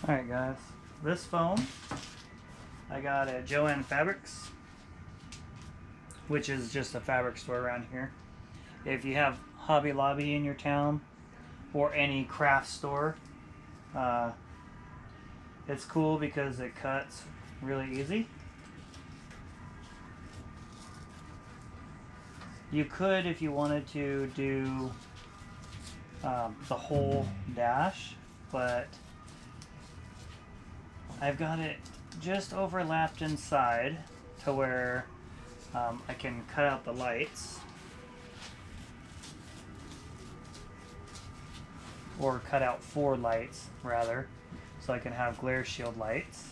Alright guys, this foam I got at Joann Fabrics, which is just a fabric store around here. If you have Hobby Lobby in your town or any craft store, it's cool because it cuts really easy. You could, if you wanted to, do the whole dash, but I've got it just overlapped inside to where I can cut out the lights, or cut out 4 lights rather, so I can have glare shield lights.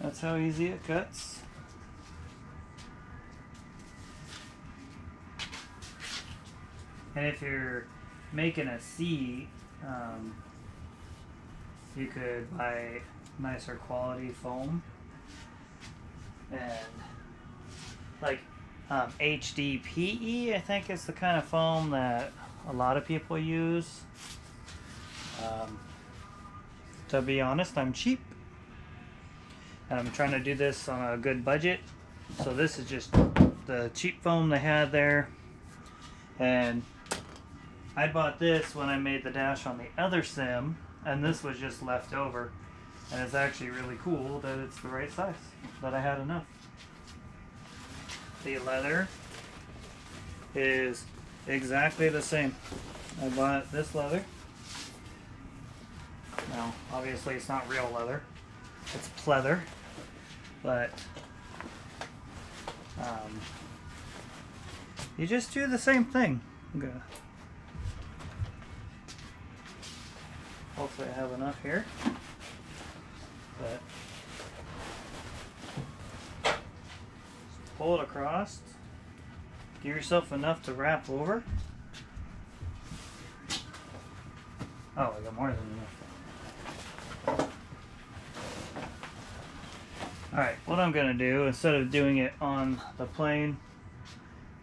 That's how easy it cuts. And if you're making a C, you could buy nicer quality foam. And like HDPE, I think is the kind of foam that a lot of people use. To be honest, I'm cheap. And I'm trying to do this on a good budget. So this is just the cheap foam they had there. And I bought this when I made the dash on the other sim, and this was just left over. And it's actually really cool that it's the right size, that I had enough. The leather is exactly the same. I bought this leather. Now, obviously it's not real leather. It's pleather. But you just do the same thing. I'm gonna hopefully I have enough here. But just pull it across. Give yourself enough to wrap over. Oh, I got more than enough. Alright, what I'm going to do, instead of doing it on the plane,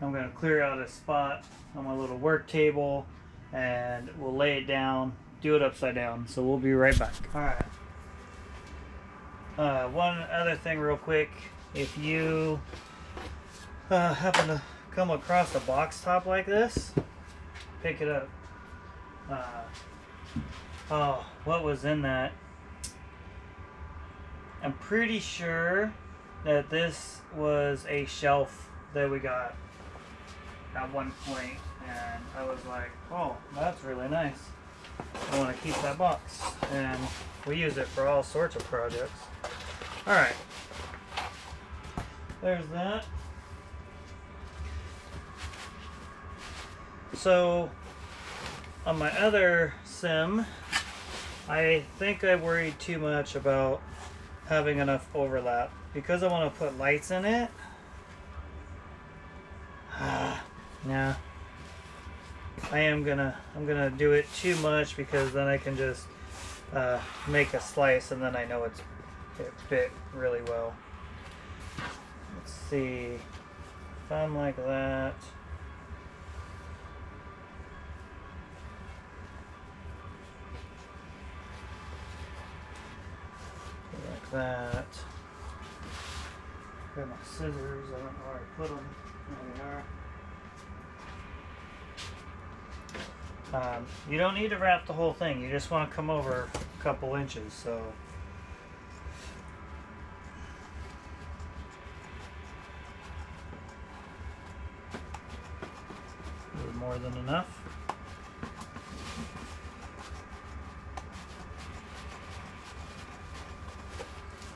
I'm going to clear out a spot on my little work table and we'll lay it down, do it upside down. So we'll be right back. Alright. One other thing real quick, if you happen to come across a box top like this, pick it up. Oh, what was in that? I'm pretty sure that this was a shelf that we got at one point, and I was like, oh, that's really nice. I want to keep that box, and we use it for all sorts of projects. Alright, there's that. So, on my other sim, I think I worried too much about having enough overlap because I want to put lights in it. Nah, I'm gonna do it too much because then I can just make a slice and then I know it fit really well. Let's see if I'm like that. Like that. Got my scissors, I don't know where I put them. There they are. You don't need to wrap the whole thing, you just want to come over a couple inches, so. A little more than enough.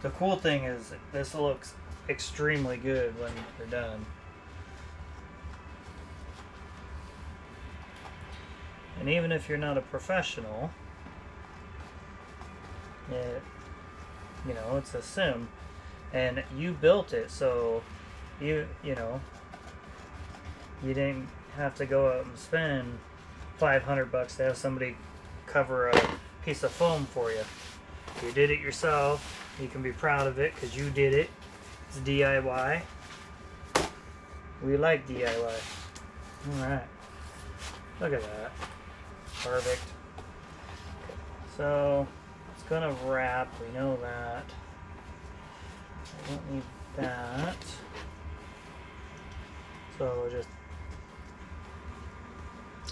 The cool thing is this looks extremely good when you're done. And even if you're not a professional, you know, it's a sim and you built it, so you know, you didn't have to go out and spend $500 to have somebody cover a piece of foam for you. You did it yourself. You can be proud of it because you did it. It's DIY. We like DIY. Alright. Look at that. Perfect. So, it's going to wrap. We know that. I don't need that. So,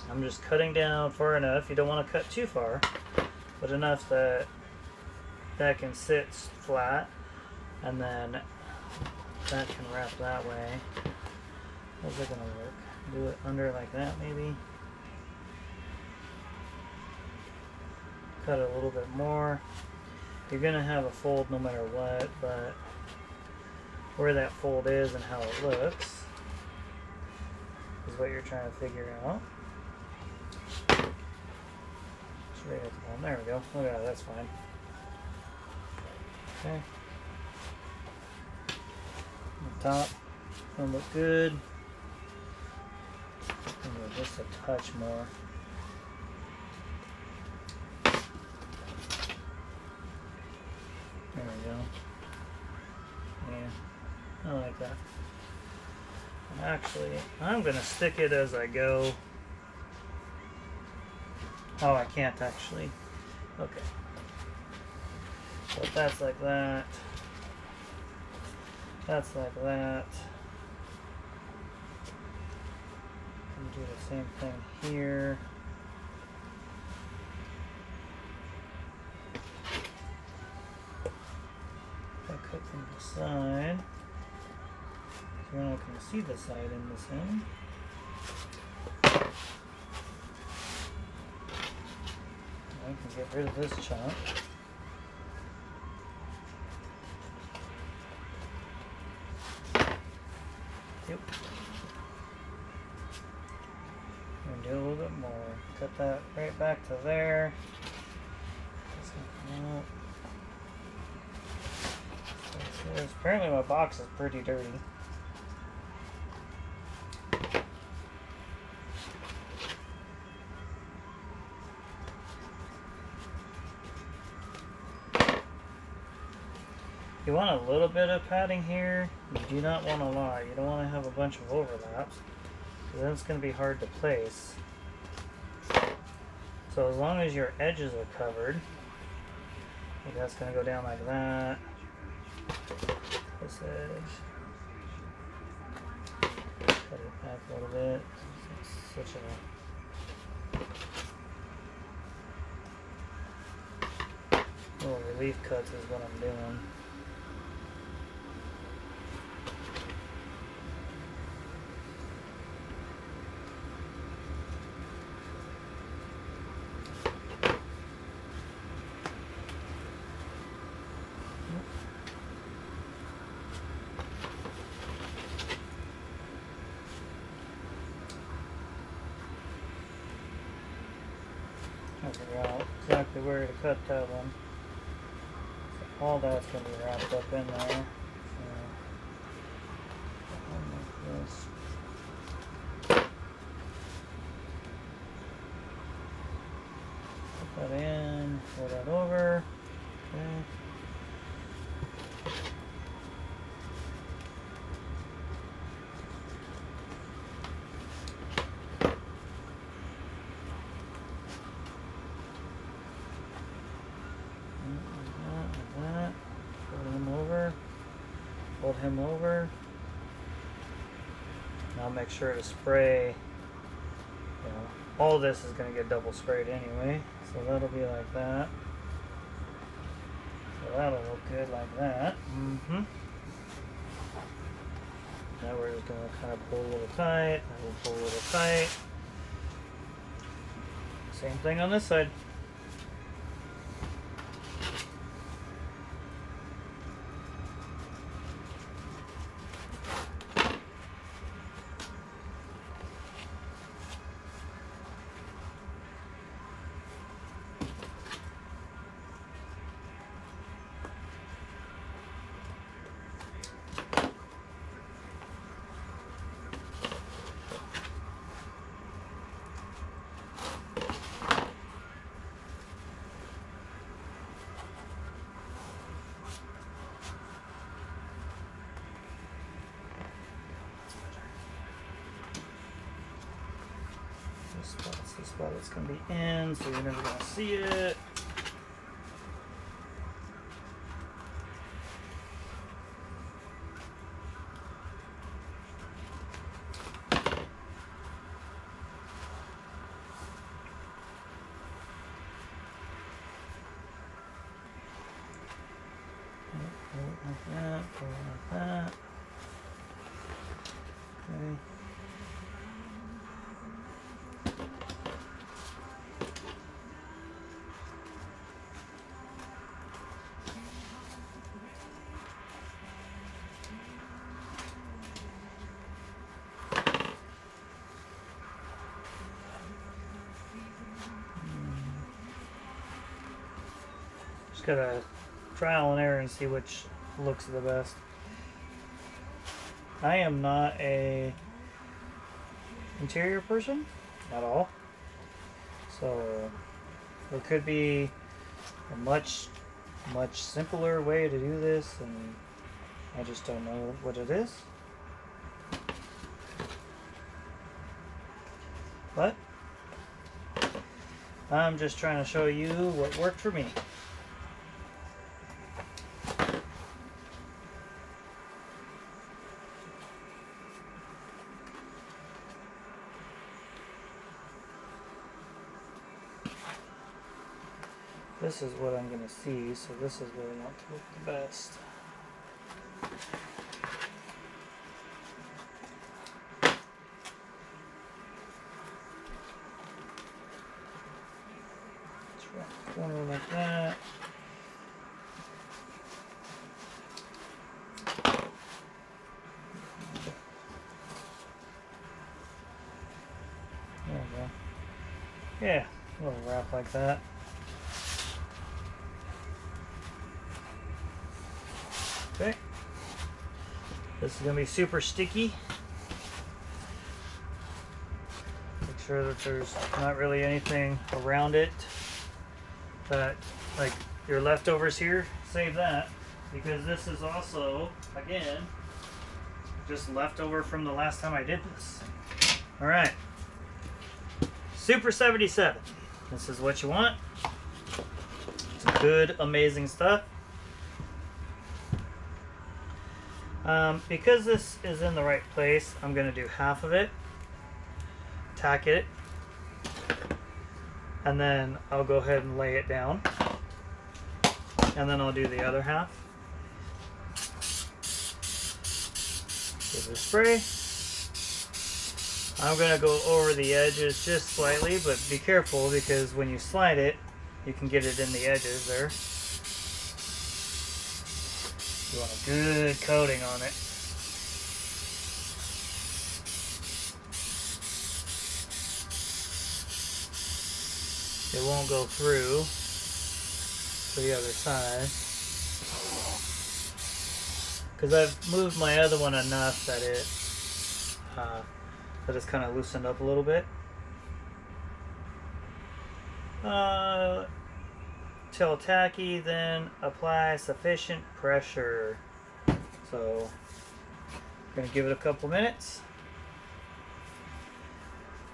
I'm just cutting down far enough. You don't want to cut too far, but enough that that can sit flat, and then that can wrap that way. How's that gonna work? Do it under like that maybe. Cut it a little bit more. You're gonna have a fold no matter what, but where that fold is and how it looks is what you're trying to figure out. Right at the bottom. There we go. Look at that. That's fine. Okay. The top will look good. Just a touch more. There we go. Yeah, I like that. Actually, I'm gonna stick it as I go. Oh, I can't actually. Okay. So if that's like that. That's like that. And do the same thing here. If I cut from the side. You're not going to see the side in this end. I can get rid of this chunk. Yep. And do a little bit more. Cut that right back to there. Apparently my box is pretty dirty. You want a little bit of padding here. You do not want a lot. You don't want to have a bunch of overlaps, because then it's going to be hard to place. So as long as your edges are covered, like that's going to go down like that. This edge. Cut it back a little bit. It's such a little relief cuts is what I'm doing. I figure out exactly where to cut that one. So all that's going to be wrapped up in there. So, like this. Put that in, pull that over. Okay. Fold him over. And I'll make sure to spray. You know, all this is going to get double sprayed anyway, so that'll be like that. So that'll look good like that. Now we're just going to kind of pull a little tight, and we'll pull a little tight. Same thing on this side. the spot it's going to be in, so you're never going to see it. Like that, go like that. Okay. Just gotta trial and error and see which looks the best. I am not a interior person at all, so there could be a much simpler way to do this, and I just don't know what it is. But I'm just trying to show you what worked for me. This is what I'm going to see, so this is what I want to look the best. Just wrap the corner like that. There we go. Yeah, a little wrap like that. Okay, this is going to be super sticky. Make sure that there's not really anything around it that, like your leftovers here, save that, because this is also, again, just leftover from the last time I did this. Alright, Super 77. This is what you want. It's good, amazing stuff. Because this is in the right place, I'm going to do half of it, tack it, and then I'll go ahead and lay it down, and then I'll do the other half. Give it a spray. I'm going to go over the edges just slightly, but be careful because when you slide it, you can get it in the edges there. You want a good coating on it. It won't go through to the other side. Because I've moved my other one enough that it's kind of loosened up a little bit. Till tacky, then apply sufficient pressure. So I'm going to give it a couple minutes.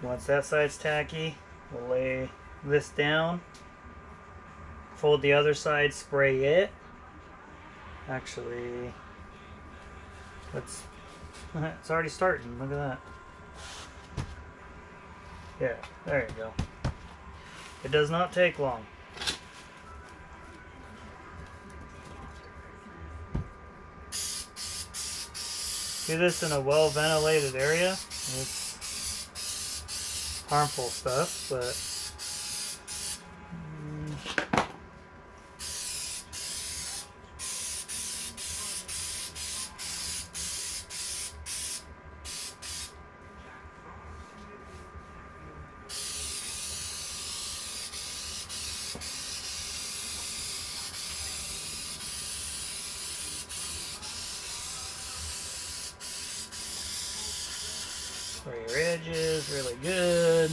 Once that side's tacky, we'll lay this down, fold the other side, spray it. Actually, it's already starting. Look at that. Yeah, there you go. It does not take long. Do this in a well-ventilated area. It's harmful stuff, but spray your edges really good.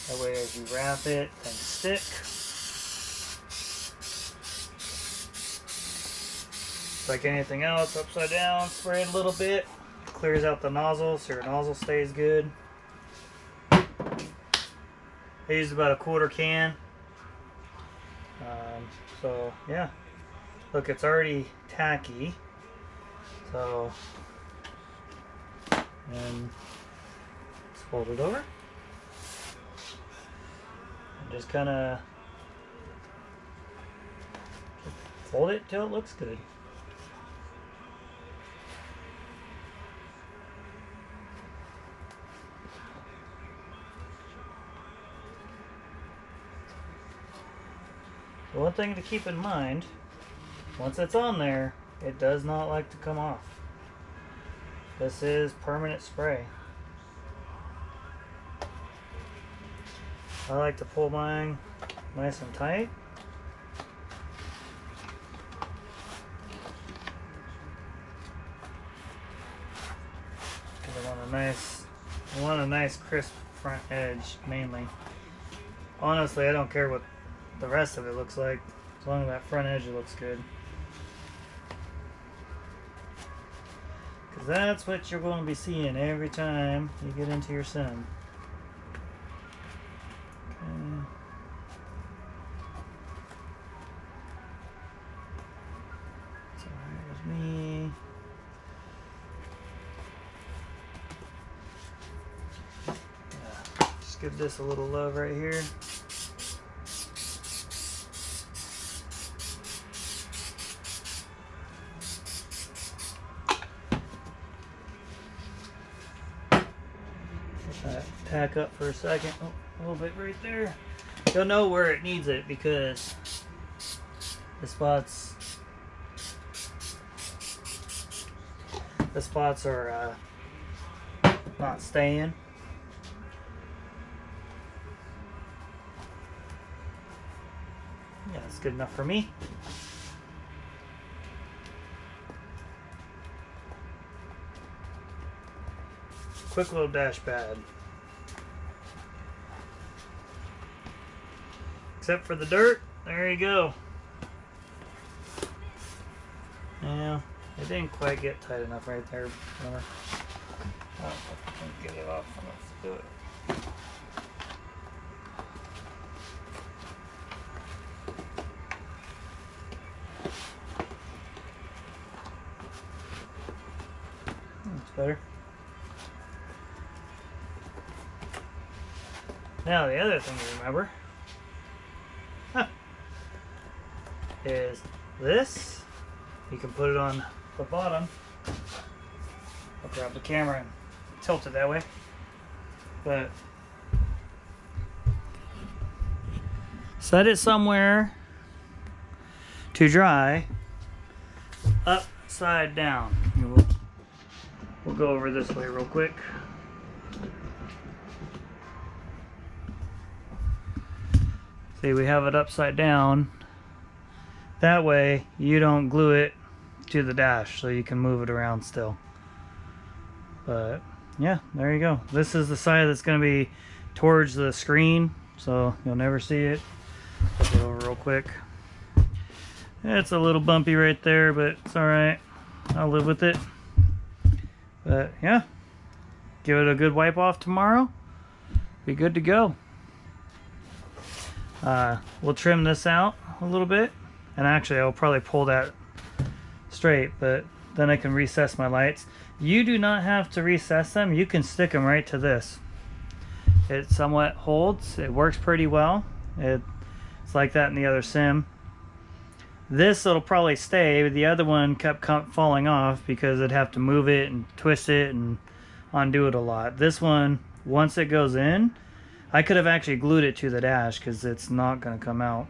That way as you wrap it, things stick. Like anything else, upside down, spray it a little bit. Clears out the nozzle so your nozzle stays good. I used about a quarter can. So yeah, look, it's already tacky. So, and let's fold it over. And just kind of fold it till it looks good. One thing to keep in mind, once it's on there, it does not like to come off. This is permanent spray. I like to pull mine nice and tight. Because I want a nice crisp front edge mainly. Honestly, I don't care what the rest of it looks like, as long as that front edge looks good. Because that's what you're going to be seeing every time you get into your sim. Okay. So here's me. Yeah, just give this a little love right here. Tack up for a second. Oh, a little bit right there. You'll know where it needs it because the spots are not staying. Yeah, it's good enough for me. Quick little dash pad. Except for the dirt, there you go. Yeah, it didn't quite get tight enough right there. Oh, I can get it off. Let's do it. That's better. Now the other thing to remember is this. You can put it on the bottom. I'll grab the camera and tilt it that way. But set it somewhere to dry upside down. We'll go over this way real quick. See, we have it upside down. That way you don't glue it to the dash, so you can move it around still. But yeah, there you go. This is the side that's going to be towards the screen, so you'll never see it. Flip it over real quick. It's a little bumpy right there, but it's alright. I'll live with it. But yeah, give it a good wipe off tomorrow. Be good to go. We'll trim this out a little bit. And actually, I'll probably pull that straight, but then I can recess my lights. You do not have to recess them. You can stick them right to this. It somewhat holds. It works pretty well. It's like that in the other sim. This will probably stay, but the other one kept falling off because I'd have to move it and twist it and undo it a lot. This one, once it goes in, I could have actually glued it to the dash because it's not going to come out.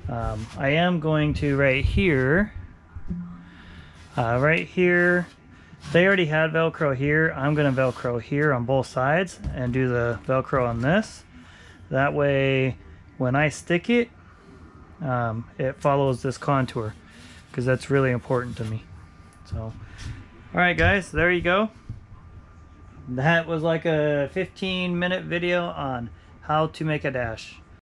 I am going to right here, they already had Velcro here. I'm going to Velcro here on both sides and do the Velcro on this. That way, when I stick it, it follows this contour because that's really important to me. So, alright guys, there you go. That was like a 15-minute video on how to make a dash.